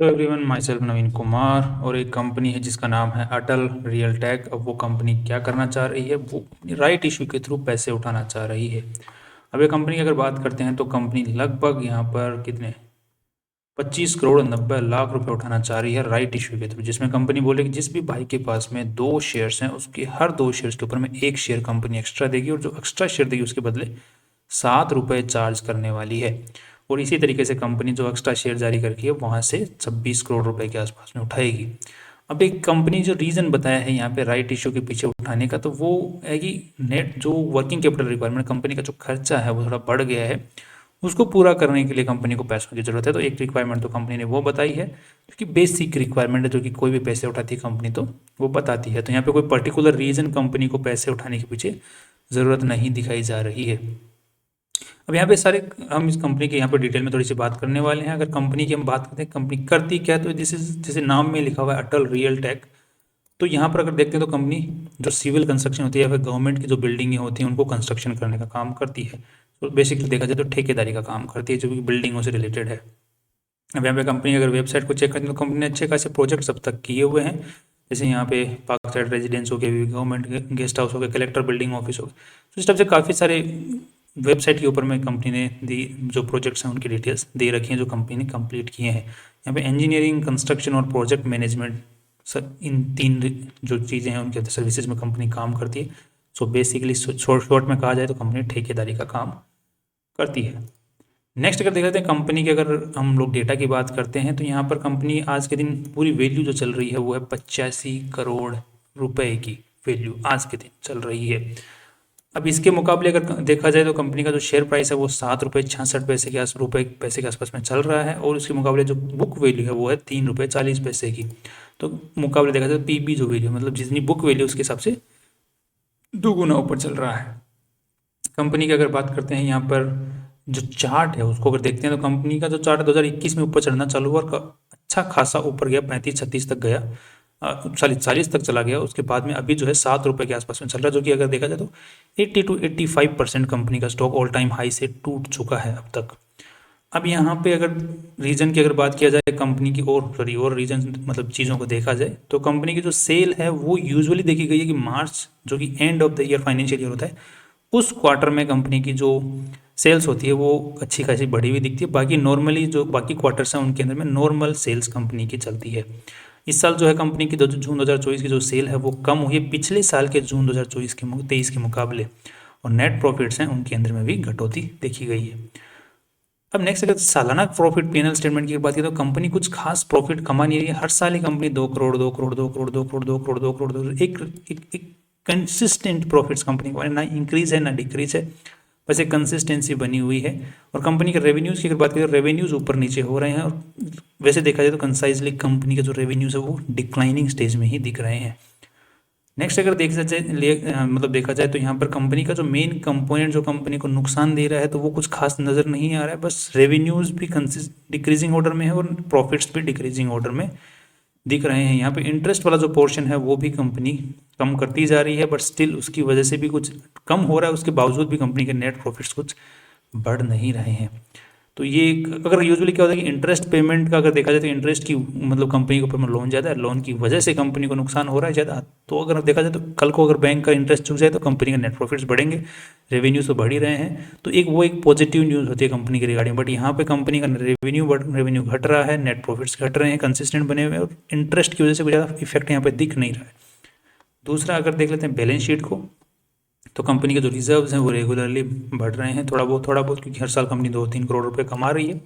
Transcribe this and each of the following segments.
Hello everyone, my self नवीन कुमार। और एक company है जिसका नाम है अटल रियल टेक। अब वो कंपनी क्या करना चाह रही है? वो अपनी राइट इशू के थ्रू पैसे उठाना चाह रही है। अब ये कंपनी की अगर बात करते हैं तो कंपनी लगभग यहाँ पर कितने 25 करोड़ 90 लाख रुपए उठाना चाह रही है राइट इशू के थ्रू, जिसमें कंपनी बोले कि जिस भी भाई के पास में 2 शेयर्स हैं उसके हर 2 शेयर्स के ऊपर में 1 शेयर कंपनी एक्स्ट्रा देगी, और जो एक्स्ट्रा शेयर देगी उसके बदले 7 रुपये चार्ज करने वाली है। और इसी तरीके से कंपनी जो एक्स्ट्रा शेयर जारी करके है वहाँ से 26 करोड़ रुपए के आसपास में उठाएगी। अब एक कंपनी जो रीज़न बताया है यहाँ पे राइट इशू के पीछे उठाने का, तो वो है कि नेट जो वर्किंग कैपिटल रिक्वायरमेंट कंपनी का जो खर्चा है वो थोड़ा बढ़ गया है, उसको पूरा करने के लिए कंपनी को पैसों की ज़रूरत है। तो एक रिक्वायरमेंट तो कंपनी ने वो बताई है, क्योंकि बेसिक रिक्वायरमेंट है जो कि कोई भी पैसे उठाती है कंपनी तो वो बताती है। तो यहाँ पे कोई पर्टिकुलर रीज़न कंपनी को पैसे उठाने के पीछे ज़रूरत नहीं दिखाई जा रही है। अब यहाँ पे सारे हम इस कंपनी के यहाँ पे डिटेल में थोड़ी सी बात करने वाले हैं। अगर कंपनी की हम बात करते हैं कंपनी करती क्या है, तो दिस इज जैसे नाम में लिखा हुआ है अटल रियल टेक। तो यहाँ पर अगर देखते हैं तो कंपनी जो सिविल कंस्ट्रक्शन होती है या फिर गवर्नमेंट की जो बिल्डिंगें होती हैं उनको कंस्ट्रक्शन करने का काम करती है। तो बेसिकली देखा जाए तो ठेकेदारी का काम करती है जो कि बिल्डिंगों से रिलेटेड है। अब यहाँ पे कंपनी अगर वेबसाइट को चेक करें तो कंपनी ने अच्छे खासे प्रोजेक्ट अब तक किए हुए हैं। जैसे यहाँ पे पार्क साइड रेजिडेंस हो गए, गवर्नमेंट गेस्ट हाउस हो गए, कलेक्टर बिल्डिंग ऑफिस हो गए। तो इस टाइप से काफ़ी सारे वेबसाइट के ऊपर में कंपनी ने दी जो प्रोजेक्ट्स हैं उनकी डिटेल्स दे रखी हैं जो कंपनी ने कंप्लीट किए हैं। यहाँ पे इंजीनियरिंग, कंस्ट्रक्शन और प्रोजेक्ट मैनेजमेंट, सब इन 3 जो चीज़ें हैं उनके सर्विसेज में कंपनी काम करती है। सो बेसिकली शॉर्ट में कहा जाए तो कंपनी ठेकेदारी का काम करती है। नेक्स्ट अगर देख लेते हैं कंपनी की, अगर हम लोग डेटा की बात करते हैं तो यहाँ पर कंपनी आज के दिन पूरी वैल्यू जो चल रही है वो है 85 करोड़ रुपए की वैल्यू आज के दिन चल रही है। अब इसके मुकाबले अगर देखा जाए तो कंपनी का जो शेयर प्राइस है वो 7 रुपये 66 पैसे के पैसे के आसपास में चल रहा है, और उसके मुकाबले जो बुक वैल्यू है वो है 3 रुपये 40 पैसे की। तो मुकाबले देखा जाए तो पीबी जो वैल्यू मतलब जितनी बुक वैल्यू उसके हिसाब से 2 गुना ऊपर चल रहा है। कंपनी की अगर बात करते हैं यहाँ पर जो चार्ट है उसको अगर देखते हैं तो कंपनी का जो चार्ट है 2021 में ऊपर चढ़ना चालू हुआ और अच्छा खासा ऊपर गया, 35-36 तक गया, 40 तक चला गया। उसके बाद में अभी जो है 7 रुपये के आसपास में चल रहा है, जो कि अगर देखा जाए तो 80 to 85% कंपनी का स्टॉक ऑल टाइम हाई से टूट चुका है अब तक। अब यहाँ पे अगर रीजन की अगर बात किया जाए कंपनी की और रीजन मतलब चीज़ों को देखा जाए तो कंपनी की जो सेल है वो यूजुअली देखी गई है कि मार्च जो कि end of the year financial year होता है उस क्वार्टर में कंपनी की जो सेल्स होती है वो अच्छी खासी बढ़ी हुई दिखती है। बाकी नॉर्मली जो बाकी क्वार्टर्स हैं उनके अंदर में नॉर्मल सेल्स कंपनी की चलती है। इस साल जो है कंपनी की जून 2024 की जो सेल है वो कम हुई है पिछले साल के जून 2023 के मुकाबले, और नेट प्रॉफिट्स हैं उनके अंदर में भी घटोती देखी गई है। अब नेक्स्ट अगर सालाना प्रॉफिट पीएनएल स्टेटमेंट की बात करें तो कंपनी कुछ खास प्रॉफिट कमा नहीं रही है। हर साल ही कंपनी 2 करोड़ 2 करोड़ 2 करोड़ 2 करोड़ 2 करोड़ 2 करोड़ 2 करोड़ एक कंसिस्टेंट प्रॉफिट्स कंपनी को, ना इंक्रीज है ना डिक्रीज है, बस एक कंसिस्टेंसी बनी हुई है। और कंपनी के रेवेन्यूज़ की अगर बात करें तो रेवेन्यूज़ ऊपर नीचे हो रहे हैं, और वैसे देखा जाए तो कंसाइजली कंपनी के जो रेवेन्यूज़ है वो डिक्लाइनिंग स्टेज में ही दिख रहे हैं। नेक्स्ट अगर देखा जाए मतलब देखा जाए तो यहाँ पर कंपनी का जो मेन कंपोनेंट जो कंपनी को नुकसान दे रहा है तो वो कुछ खास नज़र नहीं आ रहा है। बस रेवेन्यूज़ भी डिक्रीजिंग ऑर्डर में है और प्रॉफिट्स भी डिक्रीजिंग ऑर्डर में दिख रहे हैं। यहाँ पे इंटरेस्ट वाला जो पोर्शन है वो भी कंपनी कम करती जा रही है, बट स्टिल उसकी वजह से भी कुछ कम हो रहा है, उसके बावजूद भी कंपनी के नेट प्रॉफिट्स कुछ बढ़ नहीं रहे हैं। तो ये अगर यूजुअली क्या होता है कि इंटरेस्ट पेमेंट का अगर देखा जाए तो इंटरेस्ट की मतलब कंपनी के ऊपर में लोन ज़्यादा है, लोन की वजह से कंपनी को नुकसान हो रहा है ज़्यादा। तो अगर देखा जाए तो कल को अगर बैंक का इंटरेस्ट चुक जाए तो कंपनी के नेट प्रॉफिट्स बढ़ेंगे, रेवेन्यू तो बढ़ ही रहे हैं। तो एक पॉजिटिव न्यूज़ होती है कंपनी के रिगार्डिंग। बट यहाँ पे कंपनी का रेवेन्यू घट रहा है, नेट प्रॉफिट्स घट रहे हैं, कंसिस्टेंट बने हुए हैं, और इंटरेस्ट की वजह से कोई ज़्यादा इफेक्ट यहाँ पे दिख नहीं रहा है। दूसरा अगर देख लेते हैं बैलेंस शीट को, तो कंपनी के जो रिजर्व्स हैं वो रेगुलरली बढ़ रहे हैं थोड़ा बहुत, क्योंकि हर साल कंपनी 2-3 करोड़ रुपए कमा रही है।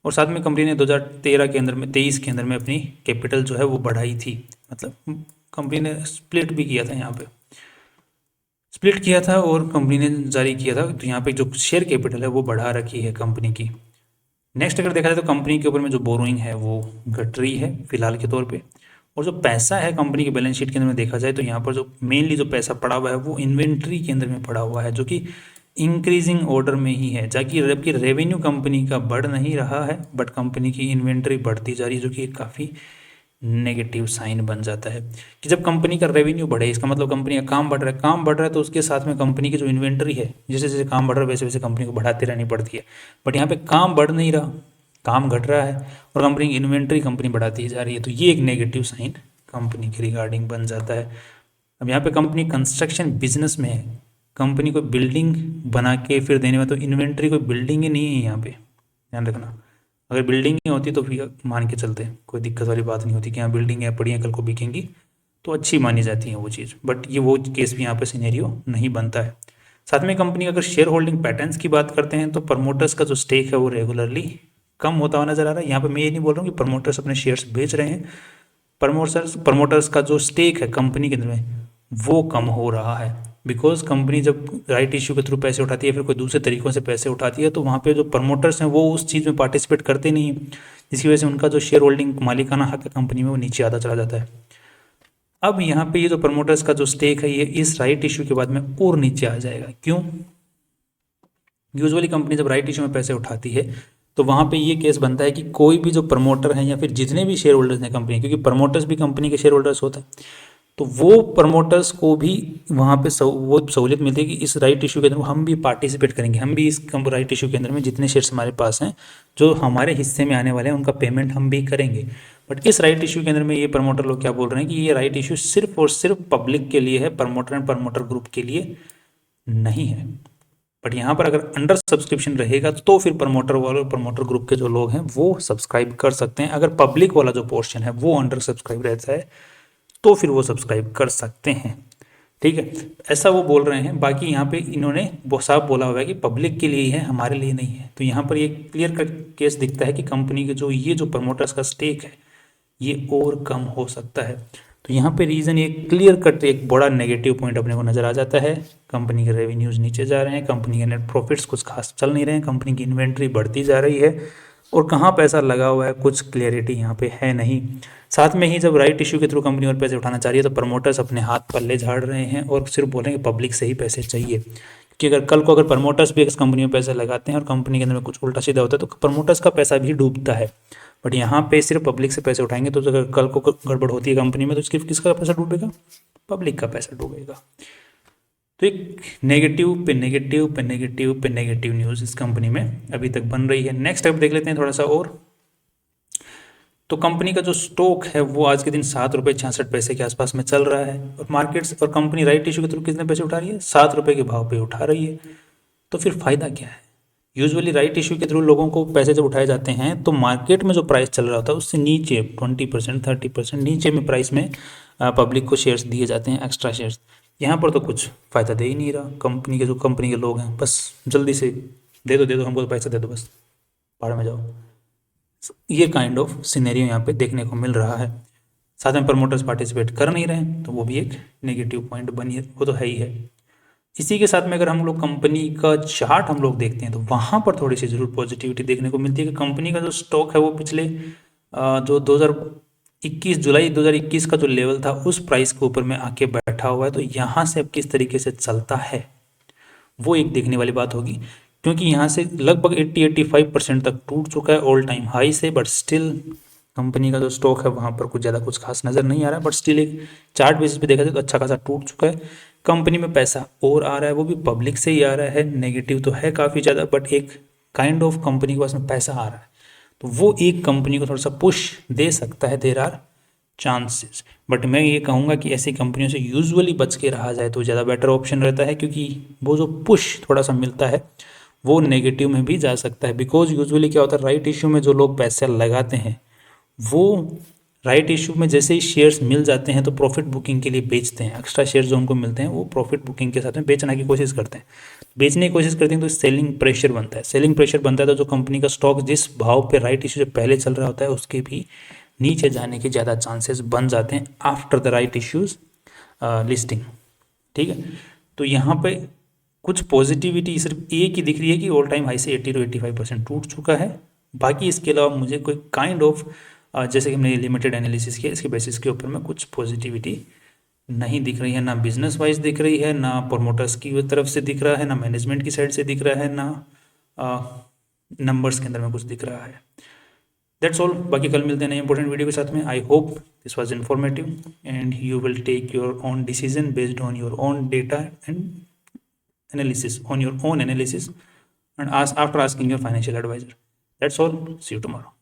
और साथ में कंपनी ने 2013 के अंदर में 23 के अंदर में अपनी कैपिटल जो है वो बढ़ाई थी, मतलब कंपनी ने स्प्लिट भी किया था, यहाँ पे स्प्लिट किया था और कंपनी ने जारी किया था। तो यहाँ पे जो शेयर कैपिटल है वो बढ़ा रखी है कंपनी की। नेक्स्ट अगर देखा जाए तो कंपनी के ऊपर में जो बोरोइंग है वो घट रही है फिलहाल के तौर पे, और जो पैसा है कंपनी की बैलेंस शीट के अंदर में देखा जाए तो यहाँ पर जो मेनली जो पैसा पड़ा हुआ है वो इन्वेंट्री के अंदर में पड़ा हुआ है, जो कि इंक्रीजिंग ऑर्डर में ही है, जबकि रेवेन्यू कंपनी का बढ़ नहीं रहा है बट कंपनी की इन्वेंट्री बढ़ती जा रही है, जो कि काफ़ी नेगेटिव साइन बन जाता है कि जब कंपनी का रेवेन्यू बढ़े इसका मतलब कंपनी का काम बढ़ रहा है, काम बढ़ रहा है तो उसके साथ में कंपनी की जो इन्वेंट्री है जैसे जैसे काम बढ़ रहा है वैसे वैसे कंपनी को बढ़ाते रहनी पड़ती है। बट यहाँ पे काम बढ़ नहीं रहा, काम घट रहा है और कंपनी की इन्वेंट्री कंपनी बढ़ाती जा रही है, तो ये एक नेगेटिव साइन कंपनी के रिगार्डिंग बन जाता है। अब यहाँ पे कंपनी कंस्ट्रक्शन बिजनेस में है, कंपनी को बिल्डिंग बना के फिर देने में, तो इन्वेंट्री कोई बिल्डिंग ही नहीं है यहाँ पे, ध्यान रखना। अगर बिल्डिंग ही होती तो फिर मान के चलते हैं, कोई दिक्कत वाली बात नहीं होती कि यहाँ बिल्डिंग है पड़ी है कल को बिकेंगी तो अच्छी मानी जाती है वो चीज़, बट ये वो केस भी यहाँ पे सिनेरियो नहीं बनता है। साथ में कंपनी अगर शेयर होल्डिंग पैटर्न्स की बात करते हैं तो प्रमोटर्स का जो स्टेक है वो रेगुलरली कम होता हुआ नजर आ रहा है। यहाँ पे मैं ये नहीं बोल रहा हूँ कि प्रमोटर्स अपने शेयर्स बेच रहे हैं, प्रमोटर्स का जो स्टेक है कंपनी के अंदर में वो कम हो रहा है, बिकॉज कंपनी जब राइट इश्यू के थ्रू पैसे उठाती है फिर कोई दूसरे तरीकों से पैसे उठाती है तो वहाँ पे जो प्रमोटर्स हैं वो उस चीज़ में पार्टिसिपेट करते नहीं हैं, जिसकी वजह से उनका जो शेयर होल्डिंग मालिकाना हक है कंपनी में वो नीचे आता चला जाता है। अब यहाँ पे ये जो प्रमोटर्स का जो स्टेक है ये इस राइट इश्यू के बाद में और नीचे आ जाएगा। क्यों? यूजुअली कंपनी जब राइट इश्यू में पैसे उठाती है तो वहाँ पे ये केस बनता है कि कोई भी जो प्रमोटर हैं या फिर जितने भी शेयर होल्डर्स हैं कंपनी, क्योंकि प्रमोटर्स भी कंपनी के शेयर होल्डर्स होते हैं, तो वो प्रमोटर्स को भी वहाँ पे वो सहूलियत मिलती है कि इस राइट इशू के अंदर हम भी पार्टिसिपेट करेंगे, हम भी इस राइट इशू के अंदर में जितने शेयर्स हमारे पास हैं जो हमारे हिस्से में आने वाले हैं उनका पेमेंट हम भी करेंगे। बट इस राइट इशू के अंदर में ये प्रमोटर लोग क्या बोल रहे हैं कि ये राइट इशू सिर्फ और सिर्फ पब्लिक के लिए है, प्रमोटर एंड प्रमोटर ग्रुप के लिए नहीं है। बट यहाँ पर अगर अंडर सब्सक्रिप्शन रहेगा तो फिर प्रमोटर वाले प्रमोटर ग्रुप के जो लोग हैं वो सब्सक्राइब कर सकते हैं। अगर पब्लिक वाला जो पोर्शन है वो अंडर सब्सक्राइब रहता है तो फिर वो सब्सक्राइब कर सकते हैं, ठीक है, ऐसा वो बोल रहे हैं। बाकी यहाँ पे इन्होंने बहुत साफ बोला हुआ है कि पब्लिक के लिए ही है, हमारे लिए नहीं है। तो यहाँ पर ये क्लियर कट केस दिखता है कि कंपनी के जो ये जो प्रमोटर्स का स्टेक है ये और कम हो सकता है। तो यहाँ पे रीज़न ये क्लियर कट एक बड़ा नेगेटिव पॉइंट अपने को नज़र आ जाता है। कंपनी के रेवेन्यूज़ नीचे जा रहे हैं, कंपनी के नेट प्रॉफिट्स कुछ खास चल नहीं रहे हैं, कंपनी की इन्वेंट्री बढ़ती जा रही है और कहाँ पैसा लगा हुआ है कुछ क्लियरिटी यहाँ पे है नहीं। साथ में ही जब राइट इशू के थ्रू कंपनी और पैसे उठाना चाह रही है तो प्रमोटर्स अपने हाथ पल्ले झाड़ रहे हैं और सिर्फ बोल रहे हैं कि पब्लिक से ही पैसे चाहिए, क्योंकि अगर कल को अगर प्रमोटर्स भी इस कंपनी में पैसे लगाते हैं और कंपनी के अंदर में कुछ उल्टा सीधा होता है तो प्रमोटर्स का पैसा भी डूबता है। बट यहाँ पे सिर्फ पब्लिक से पैसे उठाएंगे तो अगर कल को गड़बड़ होती है कंपनी में तो इसकी किसका पैसा डूबेगा? पब्लिक का पैसा डूबेगा। तो एक नेगेटिव पे नेगेटिव पे नेगेटिव पे नेगेटिव न्यूज़ इस कंपनी में अभी तक बन रही है। नेक्स्ट अब देख लेते हैं थोड़ा सा और। तो कंपनी का जो स्टॉक है वो आज के दिन 7 रुपये 66 पैसे के आसपास में चल रहा है और मार्केट्स और कंपनी राइट इशू के थ्रू कितने पैसे उठा रही है? 7 रुपये के भाव पे उठा रही है। तो फिर फायदा क्या है? यूजुअली राइट इशू के थ्रू लोगों को पैसे जब उठाए जाते हैं तो मार्केट में जो प्राइस चल रहा होता है उससे नीचे 20% 30% नीचे में प्राइस में पब्लिक को शेयर्स दिए जाते हैं, एक्स्ट्रा शेयर्स। यहाँ पर तो कुछ फ़ायदा दे ही नहीं रहा कंपनी के, जो कंपनी के लोग हैं बस जल्दी से दे दो हमको तो पैसा दे दो, बस पहाड़ में जाओ। ये काइंड ऑफ सिनेरियो यहाँ पे देखने को मिल रहा है। साथ में प्रमोटर्स पार्टिसिपेट कर नहीं रहे तो वो भी एक नेगेटिव पॉइंट बनी है, वो तो है ही है। इसी के साथ में अगर हम लोग कंपनी का चार्ट हम लोग देखते हैं तो वहाँ पर थोड़ी सी जरूर पॉजिटिविटी देखने को मिलती है कि कंपनी का जो स्टॉक है वो पिछले जो 2021 जुलाई 2021 का जो लेवल था उस प्राइस के ऊपर में आके बैठा हुआ है। तो यहाँ से अब किस तरीके से चलता है वो एक देखने वाली बात होगी, क्योंकि यहाँ से लगभग 80-85% तक टूट चुका है ऑल टाइम हाई से। बट स्टिल कंपनी का जो स्टॉक है वहाँ पर कुछ ज़्यादा कुछ खास नज़र नहीं आ रहा है, बट स्टिल एक चार्ट बेसिस पे देखा जाए तो अच्छा खासा टूट चुका है। कंपनी में पैसा और आ रहा है, वो भी पब्लिक से ही आ रहा है। नेगेटिव तो है काफ़ी ज़्यादा, बट एक काइंड ऑफ कंपनी के पास में पैसा आ रहा है तो वो एक कंपनी को थोड़ा सा पुश दे सकता है, देयर आर चांसेस। बट मैं ये कहूँगा कि ऐसी कंपनियों से यूजुअली बच के रहा जाए तो ज़्यादा बेटर ऑप्शन रहता है, क्योंकि वो जो पुश थोड़ा सा मिलता है वो नेगेटिव में भी जा सकता है। बिकॉज यूजुअली क्या होता है, राइट इशू में जो लोग पैसे लगाते हैं वो राइट इशू में जैसे ही शेयर्स मिल जाते हैं तो प्रॉफिट बुकिंग के लिए बेचते हैं। एक्स्ट्रा शेयर्स जो उनको मिलते हैं वो प्रॉफिट बुकिंग के साथ में बेचने की कोशिश करते हैं, बेचने की कोशिश करते हैं तो सेलिंग प्रेशर बनता है। सेलिंग प्रेशर बनता है तो जो कंपनी का स्टॉक जिस भाव पे राइट इशू से पहले चल रहा होता है उसके भी नीचे जाने के ज़्यादा चांसेस बन जाते हैं after the right issues listing, ठीक है। तो यहाँ पे कुछ पॉजिटिविटी सिर्फ एक ही दिख रही है कि ऑल टाइम हाई से 80-85% टूट चुका है। बाकी इसके अलावा मुझे कोई काइंड ऑफ जैसे कि हमने लिमिटेड एनालिसिस किया इसके बेसिस के ऊपर में कुछ पॉजिटिविटी नहीं दिख रही है, ना बिजनेस वाइज दिख रही है, ना प्रमोटर्स की तरफ से दिख रहा है, ना मैनेजमेंट की साइड से दिख रहा है, ना नंबर्स के अंदर में कुछ दिख रहा है। That's all. बाकी कल मिलते हैं नए इंपॉर्टेंट वीडियो के साथ में। I hope this was informative and you will take your own decision based on your own data and analysis on your own analysis and after asking your financial advisor. That's all, see you tomorrow.